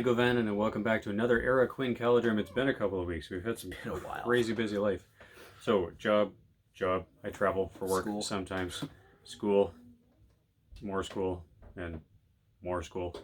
Indigo Van, and welcome back to another Era Quinn Calidrum. It's been a couple of weeks. We've had some crazy busy life. So, job. I travel for work sometimes. School, more school, and more school.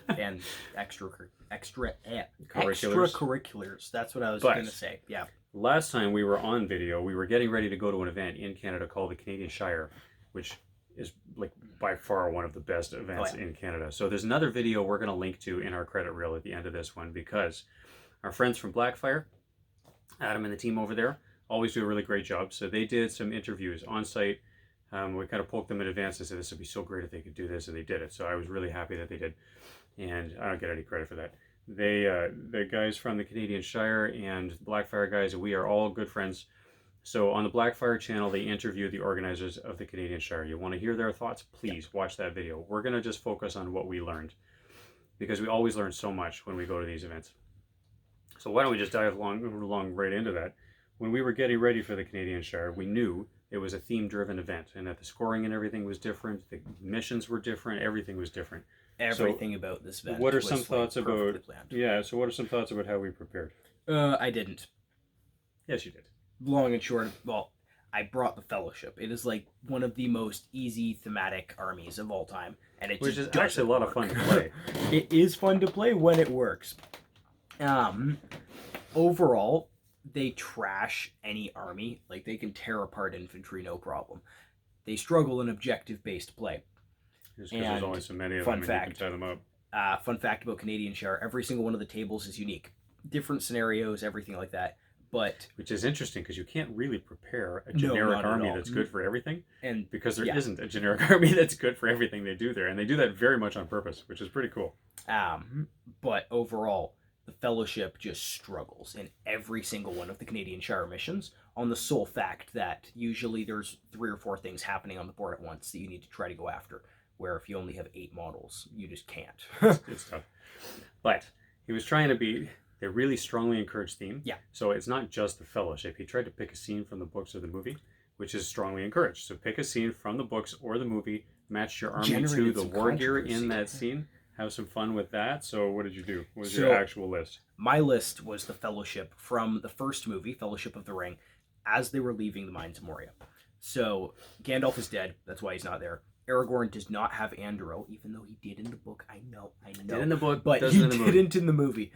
And extracurriculars. That's what I was going to say. Yeah. Last time we were on video, we were getting ready to go to an event in Canada called the Canadian Shire, which is like by far one of the best events in Canada. So there's another video we're going to link to in our credit reel at the end of this one, because our friends from Blackfire, Adam and the team over there, always do a really great job. So they did some interviews on site. We kind of poked them in advance and said this would be so great if they could do this, and they did it. So I was really happy that they did, and I don't get any credit for that. They, the guys from the Canadian Shire and Blackfire guys, we are all good friends. So on the Blackfire channel, they interviewed the organizers of the Canadian Shire. You want to hear their thoughts? Please watch that video. We're going to just focus on what we learned, because we always learn so much when we go to these events. So why don't we just dive along right into that? When we were getting ready for the Canadian Shire, we knew it was a theme-driven event, and that the scoring and everything was different, the missions were different, everything was different. Everything about this event. What are some thoughts about? Yeah. So what are some thoughts about how we prepared? I didn't. Yes, you did. Long and short, well, I brought the Fellowship. It is like one of the most easy thematic armies of all time, and which is actually a lot of fun to play. It is fun to play when it works. Overall, they trash any army. Like, they can tear apart infantry, no problem. They struggle in objective-based play. Just because there's only so many of them, and you can tie them up. Fun fact about Canadian Shire: every single one of the tables is unique. Different scenarios, everything like that. But which is interesting, because you can't really prepare a generic army that's good for everything, and because there isn't a generic army that's good for everything they do there, and they do that very much on purpose, which is pretty cool. But overall, the Fellowship just struggles in every single one of the Canadian Shire missions, on the sole fact that usually there's 3 or 4 things happening on the board at once that you need to try to go after, where if you only have 8 models, you just can't. It's tough. But he was trying to be... They really strongly encourage theme. Yeah. So it's not just the Fellowship. He tried to pick a scene from the books or the movie, which is strongly encouraged. So pick a scene from the books or the movie, match your army to the war gear in that scene, have some fun with that. So what did you do? What was your actual list? My list was the Fellowship from the first movie, Fellowship of the Ring, as they were leaving the Mines of Moria. So Gandalf is dead. That's why he's not there. Aragorn does not have Anduril, even though he did in the book. I know. Did in the book, but he didn't in the movie.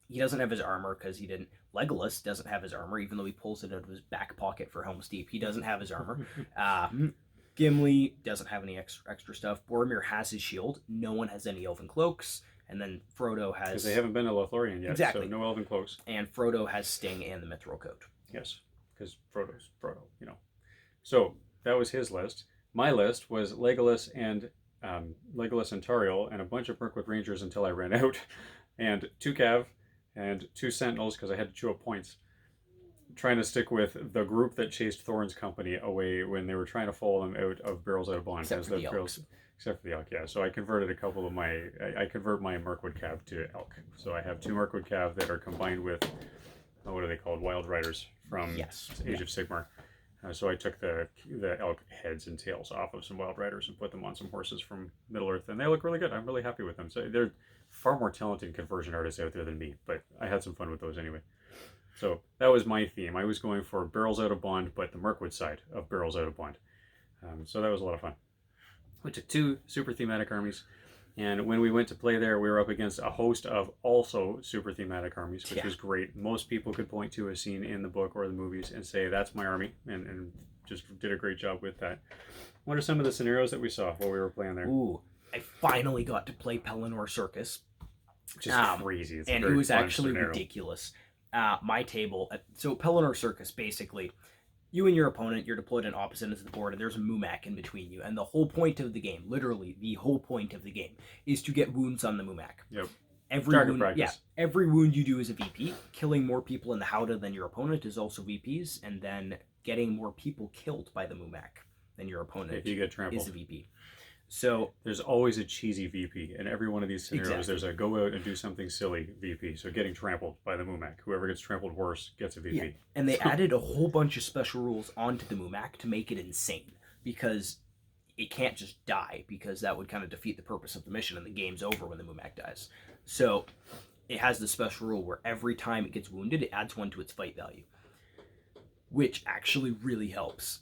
He doesn't have his armor because he didn't. Legolas doesn't have his armor, even though he pulls it out of his back pocket for Helm's Deep. He doesn't have his armor. Gimli doesn't have any extra stuff. Boromir has his shield. No one has any elven cloaks. And then Frodo has... Because they haven't been to Lothlorien yet, so no elven cloaks. And Frodo has Sting and the Mithril Coat. Yes, because Frodo's Frodo, you know. So that was his list. My list was Legolas and Tauriel and a bunch of Mirkwood Rangers until I ran out, and 2 Cav and 2 Sentinels because I had to chew up points. Trying to stick with the group that chased Thorin's company away when they were trying to follow them out of Barrels Out of Bond. Except for the elk, yeah. So I converted a couple of I convert my Mirkwood Cav to elk. So I have 2 Mirkwood Cav that are combined with, what are they called? Wild Riders from Age of Sigmar. So I took the elk heads and tails off of some Wild Riders and put them on some horses from Middle Earth, and they look really good. I'm really happy with them. So they're far more talented conversion artists out there than me, but I had some fun with those anyway. So that was my theme. I was going for Barrels Out of Bond, but the Mirkwood side of Barrels Out of Bond. So that was a lot of fun. We took 2 super thematic armies, and when we went to play there, we were up against a host of also super thematic armies, which was great. Most people could point to a scene in the book or the movies and say, that's my army, and just did a great job with that. What are some of the scenarios that we saw while we were playing there? Ooh, I finally got to play Pelennor Circus. Which is crazy. And it was actually ridiculous. My table, so Pelennor Circus, basically, you and your opponent, you're deployed on opposite ends of the board, and there's a Mumak in between you. And the whole point of the game, literally the whole point of the game, is to get wounds on the Mumak. Yep. Every wound you do is a VP. Killing more people in the Howdah than your opponent is also VPs, and then getting more people killed by the Mumak than your opponent if you get trampled is a VP. So there's always a cheesy VP in every one of these scenarios. There's a go out and do something silly VP. So getting trampled by the Mumak. Whoever gets trampled worse gets a VP. Yeah. And they added a whole bunch of special rules onto the Mumak to make it insane. Because it can't just die, because that would kind of defeat the purpose of the mission, and the game's over when the Mumak dies. So it has this special rule where every time it gets wounded, it adds 1 to its fight value, which actually really helps.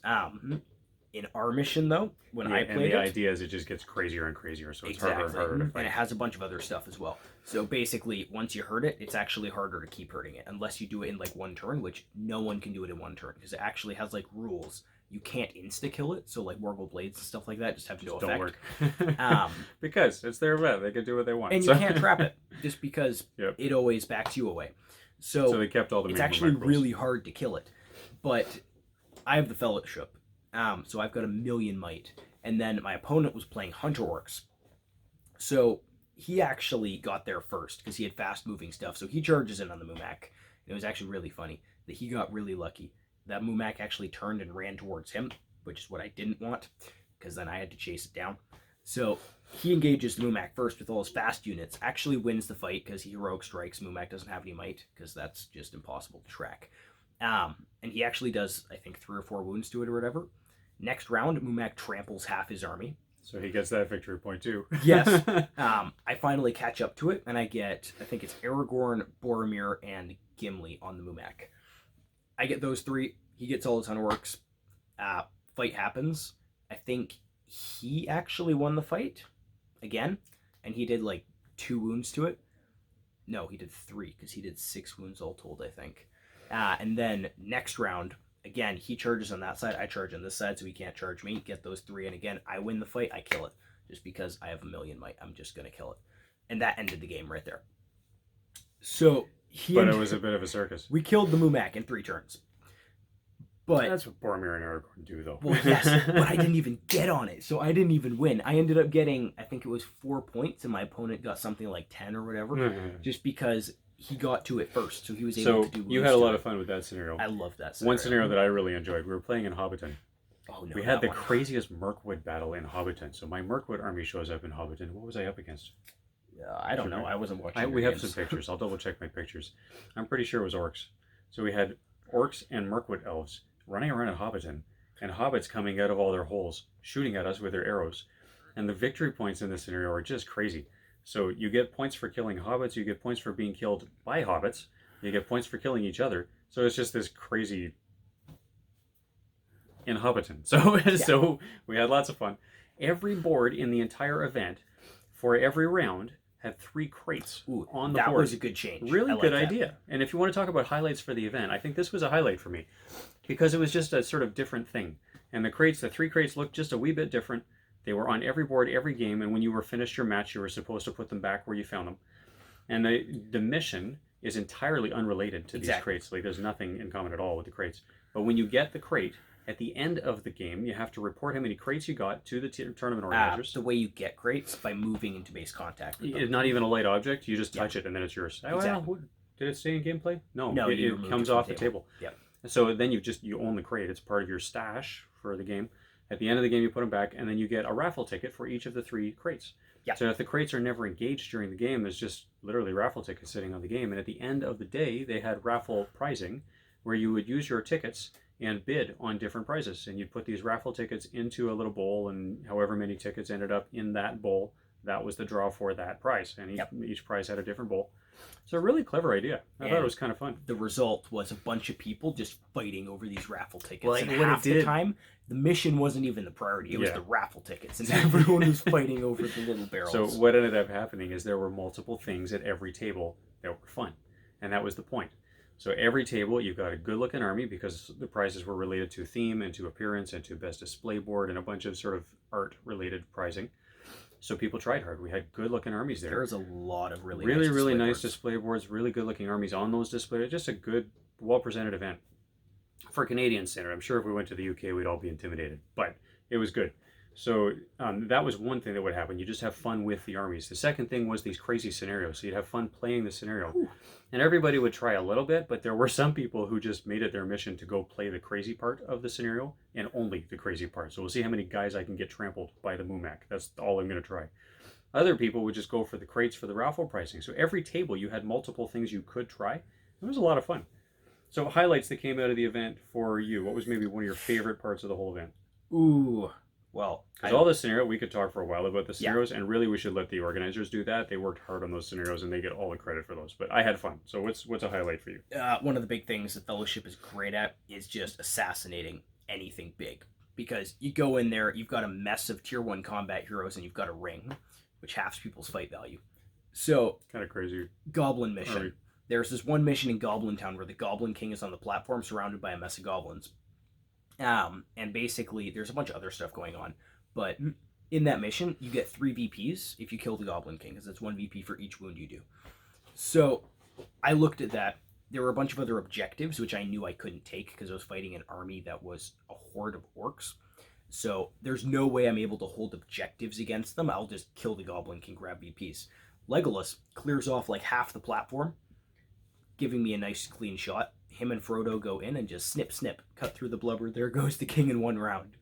In our mission, though, when I played the idea is it just gets crazier and crazier, so it's harder and harder to fight. And it has a bunch of other stuff as well. So basically, once you hurt it, it's actually harder to keep hurting it, unless you do it in like 1 turn, which no one can do it in 1 turn, because it actually has like rules. You can't insta-kill it, so like Morgul Blades and stuff like that just have no effect. Don't work. Because it's their event, they can do what they want. And you can't trap it, just because it always backs you away. So they kept all the it's actually really hard to kill it. But I have the Fellowship, so I've got 1,000,000 might. And then my opponent was playing Hunter Orcs. So he actually got there first, because he had fast-moving stuff. So he charges in on the Mumak. And it was actually really funny that he got really lucky. That Mumak actually turned and ran towards him, which is what I didn't want, because then I had to chase it down. So he engages the Mumak first with all his fast units, actually wins the fight because he heroic strikes. Mumak doesn't have any might, because that's just impossible to track. And he actually does, I think, 3 or 4 wounds to it or whatever. Next round, Mumak tramples half his army. So he gets that victory point too. Yes. I finally catch up to it, and I get, I think it's Aragorn, Boromir, and Gimli on the Mumak. I get those 3. He gets all his Hunter Orcs. Fight happens. I think he actually won the fight again, and he did like 2 wounds to it. No, he did 3, because he did 6 wounds all told, I think. And then next round, again, he charges on that side. I charge on this side, so he can't charge me. Get those 3, and again, I win the fight. I kill it, just because I have 1,000,000 might. I'm just gonna kill it, and that ended the game right there. So but it was a bit of a circus. We killed the Mumak in 3 turns. But that's what Boromir and Aragorn do, though. Well, yes, but I didn't even get on it, so I didn't even win. I ended up getting, I think it was 4 points, and my opponent got something like 10 or whatever, just because he got to it first, so he was able to do. So you had a lot of fun with that scenario. I loved that scenario. One scenario that I really enjoyed. We were playing in Hobbiton. Oh no! We had the craziest Mirkwood battle in Hobbiton. So my Mirkwood army shows up in Hobbiton. What was I up against? I don't know. I wasn't watching. We have some pictures. I'll double check my pictures. I'm pretty sure it was orcs. So we had orcs and Mirkwood elves running around in Hobbiton, and hobbits coming out of all their holes, shooting at us with their arrows. And the victory points in this scenario are just crazy. So you get points for killing hobbits, you get points for being killed by hobbits, you get points for killing each other. So it's just this crazy in Hobbiton. So we had lots of fun. Every board in the entire event, for every round, had 3 crates on the board. That was a good change. Really good idea. And if you want to talk about highlights for the event, I think this was a highlight for me, because it was just a sort of different thing. And the 3 crates looked just a wee bit different. They were on every board, every game, and when you were finished your match, you were supposed to put them back where you found them. And the mission is entirely unrelated to these crates. Like, there's nothing in common at all with the crates. But when you get the crate, at the end of the game, you have to report how many crates you got to the tournament organizers. The way you get crates, by moving into base contact with them. It's not even a light object. You just touch it, and then it's yours. Exactly. Did it stay in gameplay? No, it comes off the table. Yep. So then you own the crate. It's part of your stash for the game. At the end of the game, you put them back, and then you get a raffle ticket for each of the 3 crates. Yeah. So if the crates are never engaged during the game, there's just literally raffle tickets sitting on the game. And at the end of the day, they had raffle pricing, where you would use your tickets and bid on different prizes. And you'd put these raffle tickets into a little bowl, and however many tickets ended up in that bowl, that was the draw for that prize. And each prize had a different bowl. So a really clever idea. I thought it was kind of fun. The result was a bunch of people just fighting over these raffle tickets. Well, and half the time, the mission wasn't even the priority. It was the raffle tickets. And everyone was fighting over the little barrels. So what ended up happening is there were multiple things at every table that were fun. And that was the point. So every table, you've got a good-looking army, because the prizes were related to theme and to appearance and to best display board and a bunch of sort of art-related prizing. So people tried hard. We had good-looking armies there. There was a lot of really nice display boards, really good-looking armies on those displays. Just a good, well-presented event. For Canadian standard, I'm sure if we went to the UK, we'd all be intimidated. But it was good. So that was one thing that would happen. You just have fun with the armies. The second thing was these crazy scenarios. So you'd have fun playing the scenario. Ooh. And everybody would try a little bit, but there were some people who just made it their mission to go play the crazy part of the scenario, and only the crazy part. So we'll see how many guys I can get trampled by the Mumak. That's all I'm going to try. Other people would just go for the crates for the raffle pricing. So every table, you had multiple things you could try. It was a lot of fun. So highlights that came out of the event for you. What was maybe one of your favorite parts of the whole event? Ooh, Well, Because all the scenario, we could talk for a while about the Yeah. scenarios, and really we should let the organizers do that. They worked hard on those scenarios, and they get all the credit for those. But I had fun. So what's a highlight for you? one of the big things the Fellowship is great at is just assassinating anything big. Because you go in there, you've got a mess of tier 1 combat heroes, and you've got a ring, which halves people's fight value. So, Kind of crazy. Goblin mission. Right. There's this one mission in Goblin Town where the Goblin King is on the platform surrounded by a mess of goblins. And basically, there's a bunch of other stuff going on. But in that mission, you get 3 VPs if you kill the Goblin King, because it's 1 VP for each wound you do. So I looked at that. There were a bunch of other objectives, which I knew I couldn't take because I was fighting an army that was a horde of orcs. So there's no way I'm able to hold objectives against them. I'll just kill the Goblin King, grab VPs. Legolas clears off like half the platform, giving me a nice clean shot. Him and Frodo go in and just snip, snip, cut through the blubber. There goes the king in 1 round.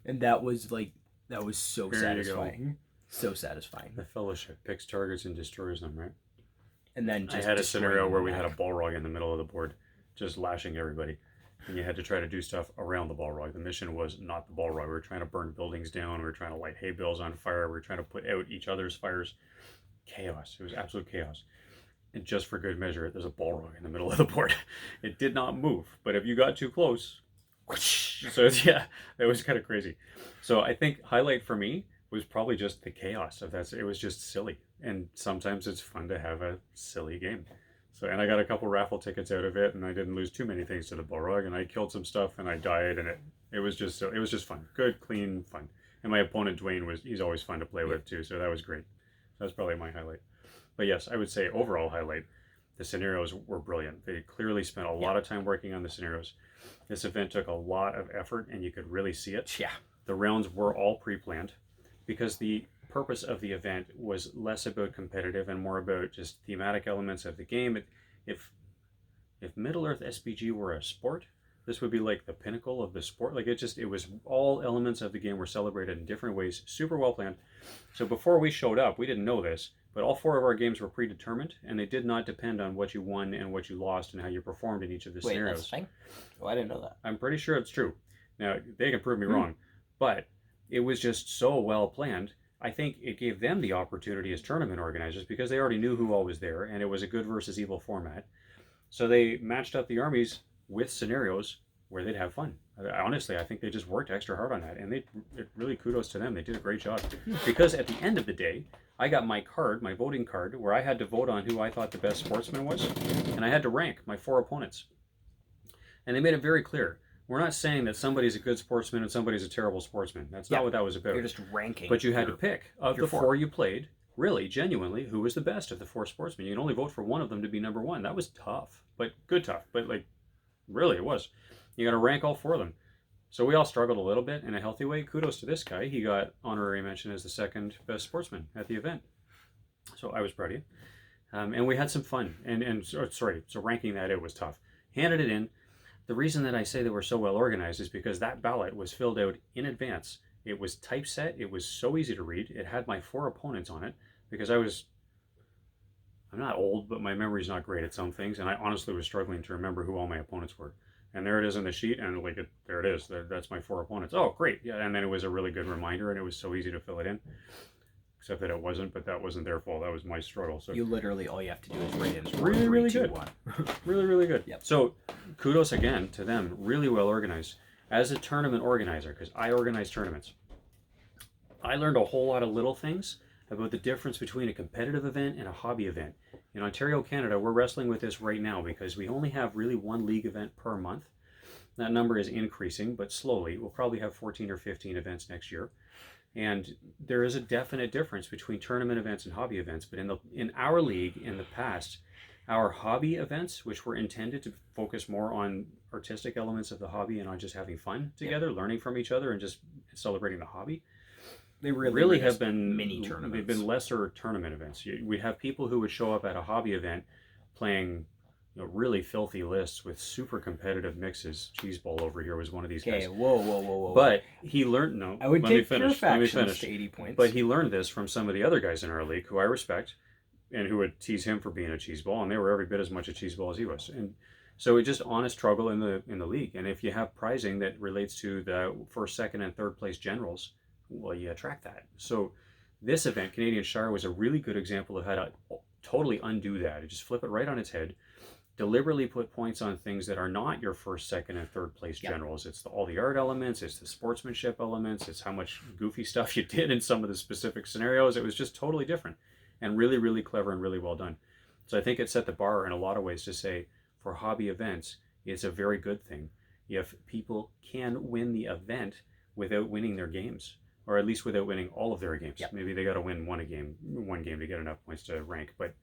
And that was so There you satisfying. So satisfying. The Fellowship picks targets and destroys them, right? And then just I had a scenario where we destroying had a Balrog in the middle of the board, just lashing everybody. And you had to try to do stuff around the Balrog. The mission was not the Balrog. We were trying to burn buildings down. We were trying to light hay bales on fire. We were trying to put out each other's fires. Chaos. It was absolute chaos. And just for good measure, there's a Balrog in the middle of the board. It did not move, but if you got too close, whoosh. So yeah, it was kind of crazy. So I think highlight for me was probably just the chaos of that. It was just silly, and sometimes it's fun to have a silly game. So, and I got a couple raffle tickets out of it, and I didn't lose too many things to the Balrog, and I killed some stuff, and I died, and it was just fun, good, clean, fun. And my opponent Dwayne he's always fun to play with too, so that was great. That was probably my highlight. But yes, I would say overall highlight, the scenarios were brilliant. They clearly spent a lot of time working on the scenarios. This event took a lot of effort, and you could really see it. Yeah. The rounds were all pre-planned because the purpose of the event was less about competitive and more about just thematic elements of the game. If Middle Earth SBG were a sport, this would be like the pinnacle of the sport. Like it was all elements of the game were celebrated in different ways, super well planned. So before we showed up, we didn't know this, but all 4 of our games were predetermined, and they did not depend on what you won and what you lost and how you performed in each of the scenarios. That's a thing? Oh, I didn't know that. I'm pretty sure it's true. Now, they can prove me wrong, but it was just so well planned. I think it gave them the opportunity as tournament organizers because they already knew who all was there, and it was a good versus evil format. So they matched up the armies with scenarios where they'd have fun. Honestly, I think they just worked extra hard on that, and it really kudos to them. They did a great job. Because at the end of the day, I got my voting card, where I had to vote on who I thought the best sportsman was, and I had to rank my 4 opponents. And they made it very clear. We're not saying that somebody's a good sportsman and somebody's a terrible sportsman. That's not what that was about. You're just ranking. But you had to pick, of the 4 you played, really, genuinely, who was the best of the 4 sportsmen. You can only vote for one of them to be number 1. That was tough, but good tough. But like, really, it was. You got to rank all 4 of them. So we all struggled a little bit in a healthy way. Kudos to this guy. He got honorary mention as the 2nd best sportsman at the event. So I was proud of you. And we had some fun. So ranking that, it was tough. Handed it in. The reason that I say they were so well organized is because that ballot was filled out in advance. It was typeset. It was so easy to read. It had my 4 opponents on it because I'm not old, but my memory's not great at some things. And I honestly was struggling to remember who all my opponents were. And there it is on the sheet, and there it is. That's my 4 opponents. Oh, great. Yeah, and then it was a really good reminder, and it was so easy to fill it in. Except that it wasn't, but that wasn't their fault. That was my struggle. So you literally, all you have to do is write in. Really, really good. 1. Really, really good. Yep. So kudos again to them. Really well organized. As a tournament organizer, because I organize tournaments, I learned a whole lot of little things about the difference between a competitive event and a hobby event. In Ontario, Canada, we're wrestling with this right now because we only have really 1 league event per month. That number is increasing, but slowly. We'll probably have 14 or 15 events next year. And there is a definite difference between tournament events and hobby events. But in our league, in the past, our hobby events, which were intended to focus more on artistic elements of the hobby and on just having fun together, learning from each other, and just celebrating the hobby, they really have been mini tournaments. They've been lesser tournament events. We'd have people who would show up at a hobby event playing really filthy lists with super competitive mixes. Cheeseball over here was one of these guys. Okay, whoa. But he learned, no, I would let take me finish. your Let me factions finish. to 80 points. But he learned this from some of the other guys in our league who I respect and who would tease him for being a cheeseball, and they were every bit as much a cheeseball as he was. And so it's just honest struggle in the league. And if you have prizing that relates to the 1st, 2nd, and 3rd place generals, well, you attract that. So this event, Canadian Shire, was a really good example of how to totally undo that. You just flip it right on its head. Deliberately put points on things that are not your first, second, and third place generals. It's all the art elements, it's the sportsmanship elements, it's how much goofy stuff you did in some of the specific scenarios. It was just totally different and really, really clever and really well done. So I think it set the bar in a lot of ways to say for hobby events, it's a very good thing if people can win the event without winning their games, or at least without winning all of their games. Maybe they got to win one game to get enough points to rank, but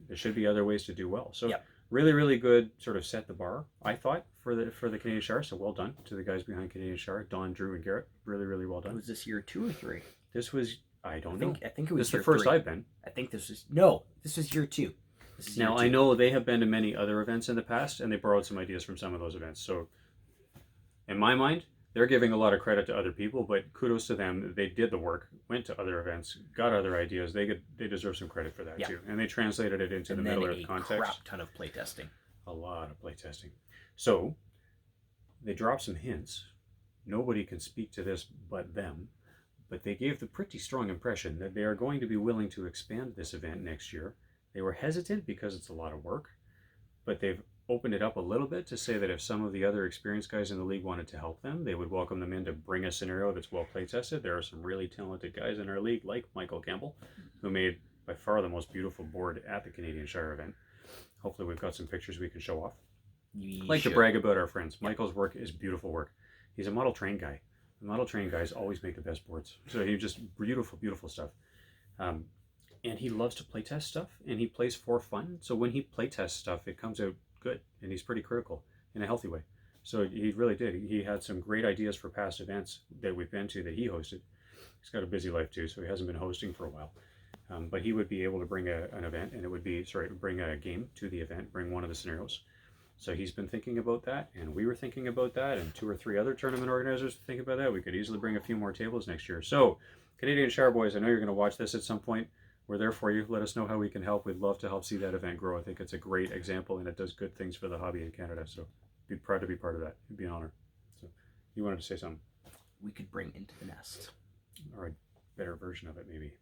there should be other ways to do well. So really, really good, sort of set the bar, I thought, for the Canadian Shire. So well done to the guys behind Canadian Shire, Don, Drew, and Garrett. Really, really well done. Was this year 2 or 3? This was, I don't know. I think it was this is the first 3. I've been. I think this was year 2. Now, I know they have been to many other events in the past, and they borrowed some ideas from some of those events. So in my mind, they're giving a lot of credit to other people, but kudos to them. They did the work, went to other events, got other ideas. They deserve some credit for that too. And they translated it into the Middle Earth context. A crap ton of playtesting. A lot of playtesting. So they dropped some hints. Nobody can speak to this but them, but they gave the pretty strong impression that they are going to be willing to expand this event next year. They were hesitant because it's a lot of work, but they've opened it up a little bit to say that if some of the other experienced guys in the league wanted to help them, they would welcome them in to bring a scenario that's well play tested. There are some really talented guys in our league, like Michael Campbell, who made by far the most beautiful board at the Canadian Shire event. Hopefully we've got some pictures we can show off. Like to brag about our friends. Michael's work is beautiful work. He's a model train guy. The model train guys always make the best boards. So he just beautiful, beautiful stuff. And he loves to play test stuff, and he plays for fun. So when he play tests stuff, it comes out good, and he's pretty critical in a healthy way. So he really did. He had some great ideas for past events that we've been to that he hosted. He's got a busy life too, so he hasn't been hosting for a while. But he would be able to bring an event, and it would be, bring a game to the event, bring one of the scenarios. So he's been thinking about that, and we were thinking about that, and 2 or 3 other tournament organizers think about that. We could easily bring a few more tables next year. So Canadian Shire boys, I know you're going to watch this at some point. We're there for you. Let us know how we can help. We'd love to help see that event grow. I think it's a great example, and it does good things for the hobby in Canada. So be proud to be part of that. It'd be an honor. So you wanted to say something? We could bring Into the Nest. Or a better version of it, maybe.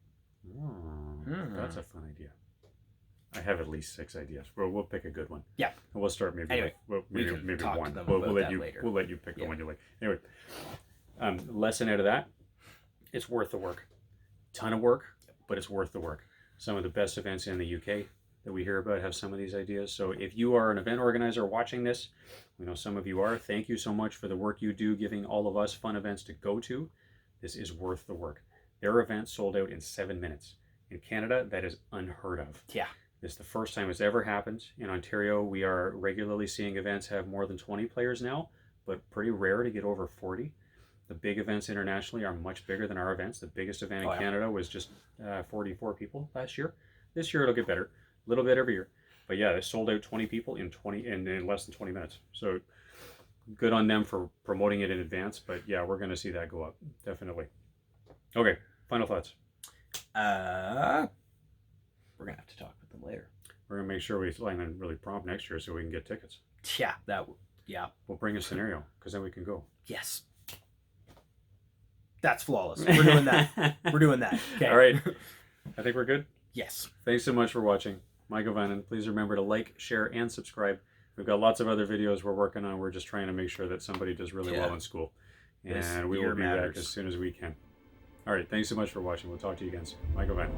That's a fun idea. I have at least 6 ideas. We'll pick a good one. Yeah. And we'll start maybe anyway, maybe talk one. To them We'll about let that you later. We'll let you pick the one you like. Anyway, lesson out of that, it's worth the work. Ton of work, but it's worth the work. Some of the best events in the UK that we hear about have some of these ideas. So if you are an event organizer watching this, we know some of you are, thank you so much for the work you do, giving all of us fun events to go to. This is worth the work. Their event sold out in 7 minutes. In Canada, that is unheard of. Yeah. This is the first time it's ever happened. In Ontario, we are regularly seeing events have more than 20 players now, but pretty rare to get over 40. The big events internationally are much bigger than our events. The biggest event in Canada was just 44 people last year. This year it'll get better, a little bit every year. But yeah, they sold out 20 people in less than 20 minutes. So good on them for promoting it in advance. But yeah, we're going to see that go up, definitely. Okay, final thoughts. We're gonna have to talk with them later. We're gonna make sure we line in really prompt next year so we can get tickets. Yeah, We'll bring a scenario because then we can go. Yes. That's flawless. We're doing that. We're doing that. Okay. All right. I think we're good. Yes. Thanks so much for watching. Michael Vannon. Please remember to like, share, and subscribe. We've got lots of other videos we're working on. We're just trying to make sure that somebody does really well in school. And we will be back as soon as we can. All right. Thanks so much for watching. We'll talk to you again soon. Michael Vannon.